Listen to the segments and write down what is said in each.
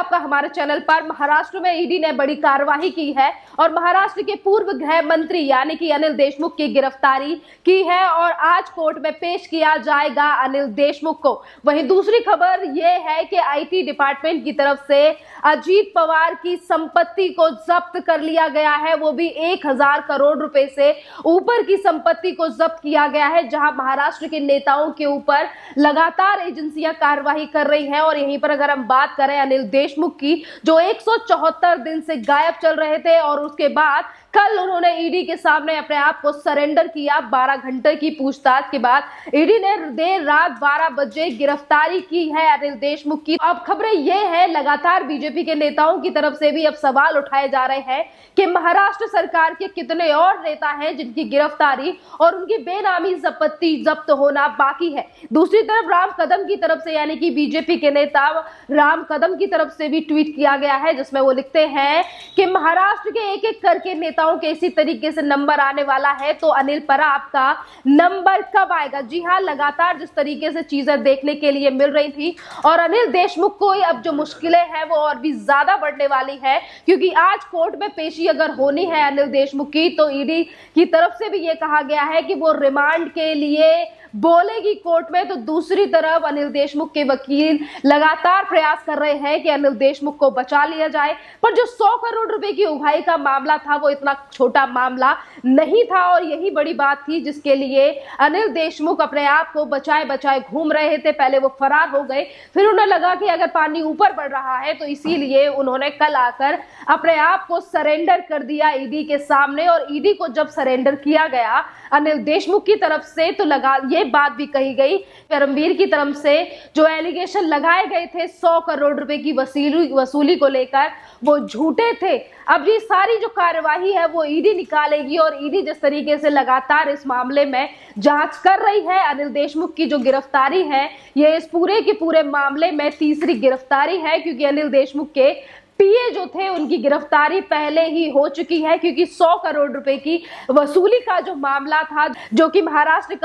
आपका हमारे चैनल पर। महाराष्ट्र में ईडी ने बड़ी कार्रवाई की है और महाराष्ट्र के पूर्व गृह मंत्री यानी कि अनिल देशमुख की गिरफ्तारी की है और आज कोर्ट में पेश किया जाएगा अनिल देशमुख को। वहीं दूसरी खबर यह है कि आईटी डिपार्टमेंट की तरफ से अजीत पवार की संपत्ति को जब्त कर लिया गया है, वो भी 1000 करोड़ रुपए से ऊपर की संपत्ति को जब्त किया गया है, जहां महाराष्ट्र के नेताओं के ऊपर लगातार एजेंसियां कार्रवाई कर रही हैं। और यहीं पर अगर हम बात करें अनिल देशमुख की, जो 174 दिन से गायब चल रहे थे और उसके बाद कल उन्होंने ईडी के सामने अपने आप को सरेंडर किया। 12 घंटे की पूछताछ के बाद ईडी ने देर रात 12 बजे गिरफ्तारी की है अनिल देशमुख की। अब खबरें ये है, लगातार बीजेपी के नेताओं की तरफ से भी अब सवाल उठाए जा रहे हैं कि महाराष्ट्र सरकार के कितने और नेता हैं जिनकी गिरफ्तारी और उनकी बेनामी संपत्ति जब्त होना बाकी है। दूसरी तरफ राम कदम की तरफ से यानी कि बीजेपी के नेता राम कदम की तरफ से भी ट्वीट किया गया है, जिसमें वो लिखते हैं कि महाराष्ट्र के एक एक करके नेताओं के इसी तरीके से नंबर आने वाला है, तो अनिल पराब का नंबर कब आएगा। जी हां, लगातार जिस तरीके से चीजें देखने के लिए मिल रही थी और अनिल देशमुख को अब जो मुश्किलें हैं वो और भी ज्यादा बढ़ने वाली है, क्योंकि आज कोर्ट में पेशी अगर होनी है अनिल देशमुख की तो ईडी की तरफ से भी ये कहा गया है कि वो रिमांड के लिए बोलेगी कोर्ट में। तो दूसरी तरफ अनिल देशमुख के वकील लगातार प्रयास कर रहे हैं कि अनिल देशमुख को बचा लिया जाए, पर जो 100 करोड़ रुपए की उगाही का मामला था वो इतना छोटा मामला नहीं था और यही बड़ी बात थी जिसके लिए अनिल देशमुख अपने आप को बचाए बचाए घूम रहे थे। पहले वो फरार हो गए, फिर उन्हें लगा कि अगर पानी ऊपर बढ़ रहा है तो इसीलिए उन्होंने कल आकर अपने आप को सरेंडर कर दिया ईडी के सामने। और ईडी को जब सरेंडर किया गया अनिल देशमुख की तरफ से तो ये बात भी कही गई परमवीर की तरफ से जो एलिगेशन लगाए गए थे 100 करोड़ रुपए की वसूली को लेकर वो झूठे थे। अब ये सारी जो कार्यवाही है वो ईडी निकालेगी और ईडी जिस तरीके से लगातार इस मामले में जांच कर रही है, अनिल देशमुख की जो गिरफ्तारी है ये इस पूरे के पूरे मामले में तीसरी गिरफ्तारी है, क्योंकि अनिल देशमुख के पीए जो थे उनकी गिरफ्तारी पहले ही हो चुकी है, क्योंकि 100 करोड़ रुपए की वसूली का जो मामला था जो कि महाराष्ट्र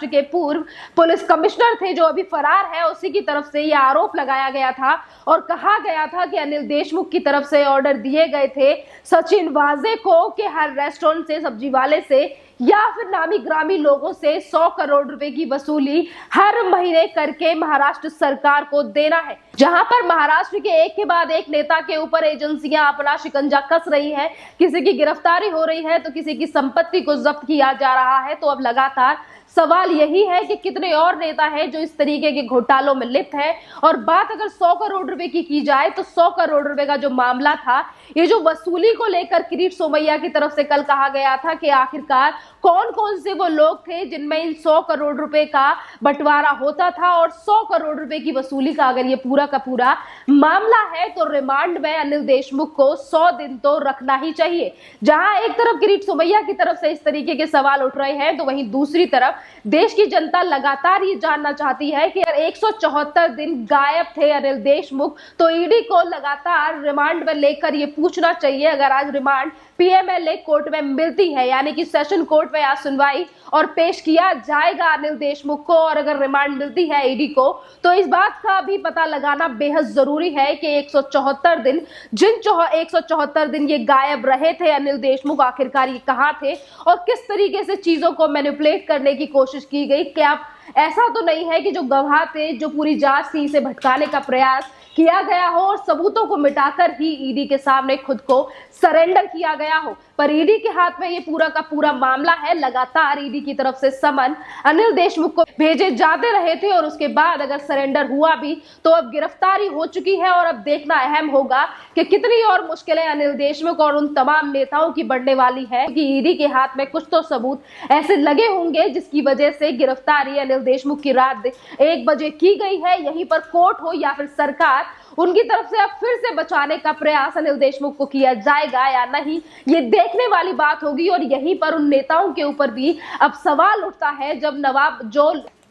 के पूर्व पुलिस कमिश्नर थे जो अभी फरार है, उसी की तरफ से यह आरोप लगाया गया था और कहा गया था कि अनिल देशमुख की तरफ से ऑर्डर दिए गए थे सचिन वाजे को कि हर रेस्टोरेंट से, सब्जी वाले से या फिर नामी ग्रामी लोगों से 100 करोड़ रुपए की वसूली हर महीने करके महाराष्ट्र सरकार को देना है। जहां पर महाराष्ट्र के एक के बाद एक नेता के ऊपर एजेंसियां अपना शिकंजा कस रही हैं, किसी की गिरफ्तारी हो रही है तो किसी की संपत्ति को जब्त किया जा रहा है। तो अब लगातार सवाल यही है कि कितने और नेता हैं जो इस तरीके के घोटालों में लिप्त हैं। और बात अगर 100 करोड़ रुपए की जाए तो 100 करोड़ रुपए का जो मामला था, ये जो वसूली को लेकर किरीट सोमैया की तरफ से कल कहा गया था कि आखिरकार कौन कौन से वो लोग थे जिनमें इन 100 करोड़ रुपए का बंटवारा होता था और 100 करोड़ रुपए की वसूली का अगर ये पूरा का पूरा मामला है तो रिमांड में अनिल देशमुख को 100 दिन तो रखना ही चाहिए। जहां एक तरफ किरीट सोमैया की तरफ से इस तरीके के सवाल उठ रहे हैं तो वहीं दूसरी तरफ देश की जनता लगातार ये जानना चाहती है कि 174 दिन गायब थे अनिल देशमुख, तो ईडी को लगातार रिमांड में लेकर ये पूछना चाहिए। अगर आज रिमांड पीएमएलए कोर्ट में मिलती है यानी कि सेशन कोर्ट में आज सुनवाई और पेश किया जाएगा अनिल देशमुख को, और अगर रिमांड मिलती है ईडी को तो इस बात का भी पता लगाना बेहद जरूरी है कि 174 दिन जिन 174 दिन ये गायब रहे थे अनिल देशमुख, आखिरकार ये कहां थे और किस तरीके से चीजों को मैनिपुलेट करने की कोशिश की गई। क्या ऐसा तो नहीं है कि जो गवाह थे, जो पूरी जांच थी, इसे भटकाने का प्रयास किया गया हो और सबूतों को मिटाकर ही ईडी के सामने खुद को सरेंडर किया गया हो। पर ईडी के हाथ में ये पूरा का पूरा मामला है। लगातार ईडी की तरफ से समन अनिल देशमुख को भेजे जाते रहे थे और उसके बाद अगर सरेंडर हुआ भी तो अब गिरफ्तारी हो चुकी है और अब देखना अहम होगा कि कितनी और मुश्किलें अनिल देशमुख और उन तमाम नेताओं की बढ़ने वाली है कि ईडी के हाथ में कुछ तो सबूत ऐसे लगे होंगे जिसकी वजह से गिरफ्तारी अनिल देशमुख की रात 1 बजे की गई है। यहीं पर कोर्ट हो या फिर सरकार, उनकी तरफ से अब फिर से बचाने का प्रयास अनिल देशमुख को किया जाएगा या नहीं, ये देखने वाली बात होगी। और यहीं पर उन नेताओं के ऊपर भी अब सवाल उठता है जब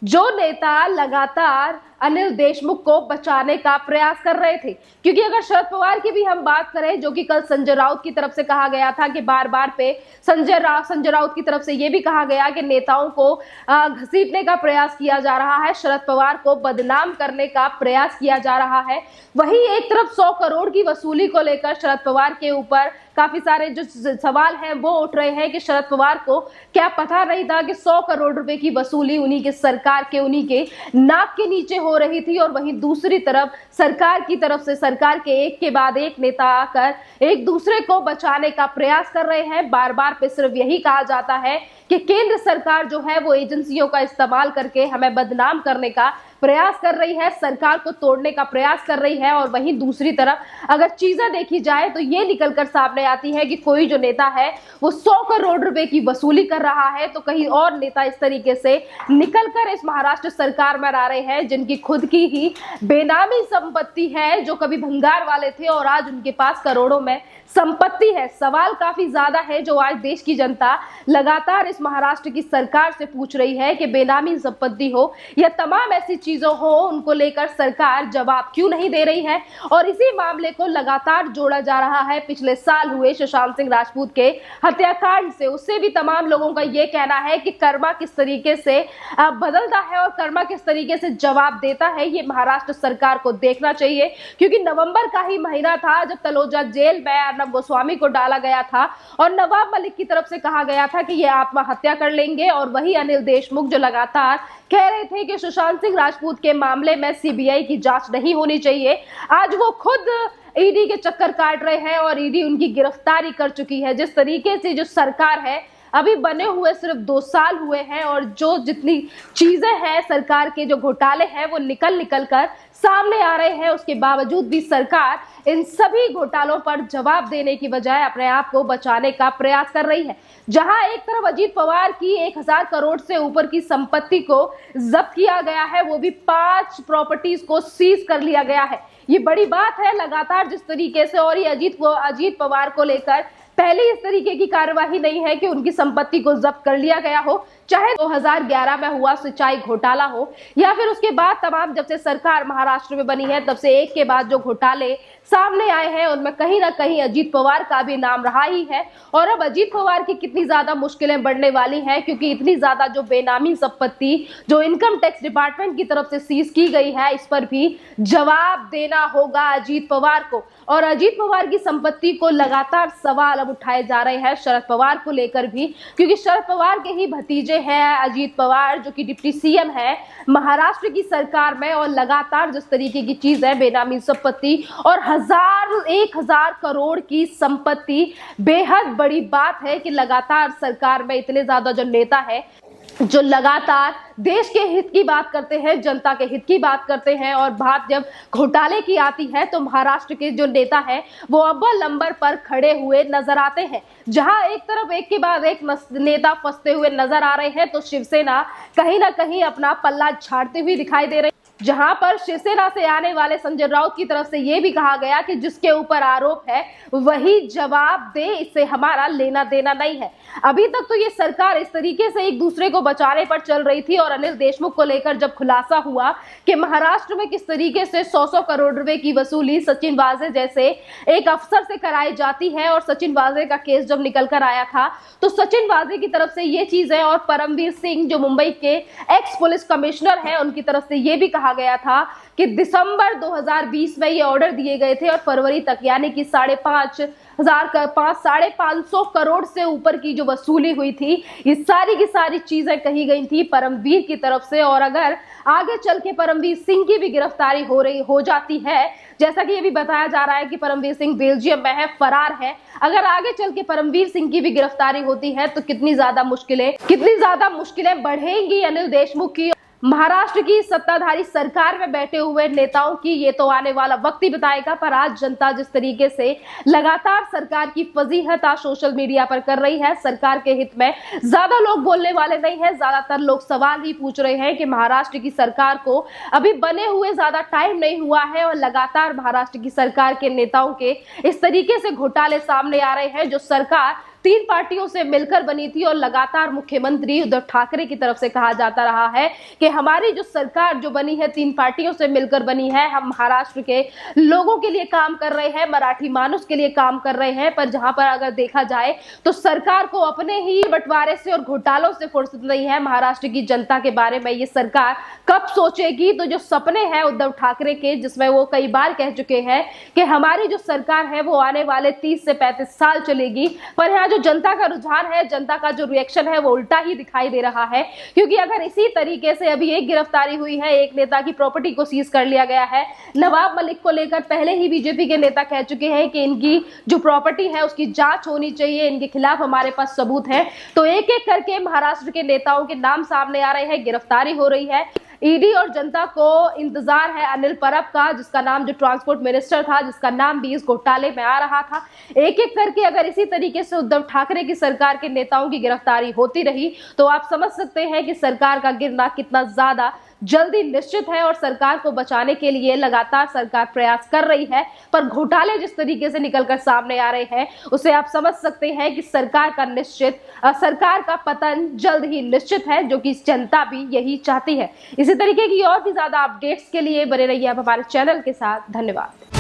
जो नेता लगातार अनिल देशमुख को बचाने का प्रयास कर रहे थे। क्योंकि अगर शरद पवार की भी हम बात करें, जो कि कल संजय राउत की तरफ से कहा गया था कि बार बार पे संजय राउत की तरफ से यह भी कहा गया कि नेताओं को घसीटने का प्रयास किया जा रहा है, शरद पवार को बदनाम करने का प्रयास किया जा रहा है। वहीं एक तरफ 100 करोड़ की वसूली को लेकर शरद पवार के ऊपर काफी सारे जो सवाल हैं वो उठ रहे हैं कि शरद पवार को क्या पता नहीं था कि 100 करोड़ रुपए की वसूली उन्हीं के सरकार के, उन्हीं के नाक के नीचे हो रही थी। और वहीं दूसरी तरफ सरकार की तरफ से सरकार के एक के बाद एक नेता आकर एक दूसरे को बचाने का प्रयास कर रहे हैं। बार बार पे सिर्फ यही कहा जाता है कि केंद्र सरकार जो है वो एजेंसियों का इस्तेमाल करके हमें बदनाम करने का प्रयास कर रही है, सरकार को तोड़ने का प्रयास कर रही है। और वहीं दूसरी तरफ अगर चीजें देखी जाए तो ये निकलकर सामने आती है कि कोई जो नेता है वो 100 करोड़ रुपए की वसूली कर रहा है, तो कहीं और नेता इस तरीके से निकलकर इस महाराष्ट्र सरकार में आ रहे हैं जिनकी खुद की ही बेनामी संपत्ति है, जो कभी भंगार वाले थे और आज उनके पास करोड़ों में संपत्ति है। सवाल काफी ज्यादा है जो आज देश की जनता लगातार इस महाराष्ट्र की सरकार से पूछ रही है कि बेनामी संपत्ति हो या तमाम ऐसी चीजों हो, उनको लेकर सरकार जवाब क्यों नहीं दे रही है। और इसी मामले को लगातार जोड़ा जा रहा है पिछले साल हुए सुशांत सिंह राजपूत के हत्याकांड से। उससे भी तमाम लोगों का ये कहना है कि कर्मा किस तरीके से बदलता है और कर्मा किस तरीके से जवाब देता है, ये महाराष्ट्र सरकार को देखना चाहिए। क्योंकि नवंबर का ही महीना था जब तलोजा जेल में अर्नब गोस्वामी को डाला गया था और नवाब मलिक की तरफ से कहा गया था कि ये आत्महत्या कर लेंगे। और वही अनिल देशमुख जो लगातार कह रहे थे कि सुशांत सिंह राजपूत के मामले में सीबीआई की जांच नहीं होनी चाहिए, आज वो खुद ईडी के चक्कर काट रहे हैं और ईडी उनकी गिरफ्तारी कर चुकी है। जिस तरीके से जो सरकार है, अभी बने हुए सिर्फ 2 साल हुए हैं और जो जितनी चीजें हैं सरकार के, जो घोटाले हैं वो निकल कर सामने आ रहे हैं, उसके बावजूद भी सरकार इन सभी घोटालों पर जवाब देने की बजाय अपने आप को बचाने का प्रयास कर रही है। जहां एक तरफ अजीत पवार की 1000 करोड़ से ऊपर की संपत्ति को जब्त किया गया है, वो भी 5 प्रॉपर्टीज को सीज कर लिया गया है। ये बड़ी बात है लगातार जिस तरीके से, और ये अजीत पवार को लेकर पहले इस तरीके की कार्यवाही नहीं है कि उनकी संपत्ति को जब्त कर लिया गया हो, चाहे 2011 में हुआ सिंचाई घोटाला हो या फिर उसके बाद तमाम जब से सरकार महाराष्ट्र में बनी है तब से एक के बाद जो घोटाले सामने आए हैं उनमें कहीं ना कहीं अजीत पवार का भी नाम रहा ही है। और अब अजीत पवार की कितनी ज्यादा मुश्किलें बढ़ने वाली हैं, क्योंकि इतनी ज्यादा जो बेनामी संपत्ति जो इनकम टैक्स डिपार्टमेंट की तरफ से सीज की गई है, इस पर भी जवाब देना होगा अजीत पवार को। और अजीत पवार की संपत्ति को लगातार सवाल अब उठाए जा रहे हैं शरद पवार को लेकर भी, क्योंकि शरद पवार के ही भतीजे हैं अजीत पवार, जो कि डिप्टी सीएम है महाराष्ट्र की सरकार में। और लगातार जिस तरीके की चीज है बेनामी संपत्ति और 1000 करोड़ की संपत्ति, बेहद बड़ी बात है कि लगातार सरकार में इतने ज्यादा जो नेता है जो लगातार देश के हित की बात करते हैं, जनता के हित की बात करते हैं, और बात जब घोटाले की आती है तो महाराष्ट्र के जो नेता हैं वो अव्वल नंबर पर खड़े हुए नजर आते हैं। जहां एक तरफ एक के बाद एक नेता फंसते हुए नजर आ रहे हैं, तो शिवसेना कहीं ना कहीं अपना पल्ला झाड़ते हुए दिखाई दे रही, जहां पर शिवसेना से आने वाले संजय राउत की तरफ से यह भी कहा गया कि जिसके ऊपर आरोप है वही जवाब दे, इससे हमारा लेना देना नहीं है। अभी तक तो ये सरकार इस तरीके से एक दूसरे को बचाने पर चल रही थी। और अनिल देशमुख को लेकर जब खुलासा हुआ कि महाराष्ट्र में किस तरीके से 100 करोड़ रुपए की वसूली सचिन वाजे जैसे एक अफसर से कराई जाती है, और सचिन वाजे का केस जब निकल कर आया था तो सचिन वाजे की तरफ से ये चीजें, और परमवीर सिंह जो मुंबई के एक्स पुलिस कमिश्नर हैं, उनकी तरफ से ये भी कहा गया था कि दिसंबर 2020 में ये ऑर्डर दिए गए थे और फरवरी तक यानी कि 550 करोड़ से ऊपर की जो वसूली हुई थी, ये सारी की सारी चीजें कही गई थी परमवीर की तरफ से। और अगर आगे चल के परमवीर सिंह की भी गिरफ्तारी हो जाती है, जैसा कि ये भी बताया जा रहा है कि परमवीर सिंह बेल्जियम में है, फरार है, अगर आगे चल के परमवीर सिंह की भी गिरफ्तारी होती है तो कितनी ज्यादा मुश्किलें बढ़ेंगी अनिल देशमुख की, महाराष्ट्र की सत्ताधारी सरकार में बैठे हुए नेताओं की। ये तो आने वाला वक्त ही बताएगा। पर आज जनता जिस तरीके से लगातार सरकार की फजीहत आज सोशल मीडिया पर कर रही है, सरकार के हित में ज्यादा लोग बोलने वाले नहीं है, ज्यादातर लोग सवाल ही पूछ रहे हैं कि महाराष्ट्र की सरकार को अभी बने हुए ज्यादा टाइम नहीं हुआ है और लगातार महाराष्ट्र की सरकार के नेताओं के इस तरीके से घोटाले सामने आ रहे हैं जो सरकार तीन पार्टियों से मिलकर बनी थी और लगातार मुख्यमंत्री उद्धव ठाकरे की तरफ से कहा जाता रहा है कि हमारी जो सरकार जो बनी है तीन पार्टियों से मिलकर बनी है, हम महाराष्ट्र के लोगों के लिए काम कर रहे हैं, मराठी मानुस के लिए काम कर रहे हैं। पर जहां पर अगर देखा जाए तो सरकार को अपने ही बंटवारे से और घोटालों से फुर्सत नहीं है। महाराष्ट्र की जनता के बारे में ये सरकार कब सोचेगी? तो जो सपने हैं उद्धव ठाकरे के, जिसमें वो कई बार कह चुके हैं कि हमारी जो सरकार है वो आने वाले 30 से 35 साल चलेगी, पर यहाँ जो जनता का रुझान है, जनता का जो रिएक्शन है वो उल्टा ही दिखाई दे रहा है। क्योंकि अगर इसी तरीके से अभी एक गिरफ्तारी हुई है, एक नेता की प्रॉपर्टी को सीज कर लिया गया है। नवाब मलिक को लेकर पहले ही बीजेपी के नेता कह चुके हैं कि इनकी जो प्रॉपर्टी है उसकी जांच होनी चाहिए, इनके खिलाफ हमारे पास सबूत है। तो एक एक करके महाराष्ट्र के नेताओं के नाम सामने आ रहे हैं, गिरफ्तारी हो रही है। ईडी और जनता को इंतजार है अनिल परब का, जिसका नाम जो ट्रांसपोर्ट मिनिस्टर था, जिसका नाम भी इस घोटाले में आ रहा था। एक एक करके अगर इसी तरीके से उद्धव ठाकरे की सरकार के नेताओं की गिरफ्तारी होती रही तो आप समझ सकते हैं कि सरकार का गिरना कितना ज्यादा जल्दी निश्चित है। और सरकार को बचाने के लिए लगातार सरकार प्रयास कर रही है, पर घोटाले जिस तरीके से निकलकर सामने आ रहे हैं उसे आप समझ सकते हैं कि सरकार का पतन जल्द ही निश्चित है, जो कि जनता भी यही चाहती है। इसी तरीके की और भी ज्यादा अपडेट्स के लिए बने रहिए आप हमारे चैनल के साथ। धन्यवाद।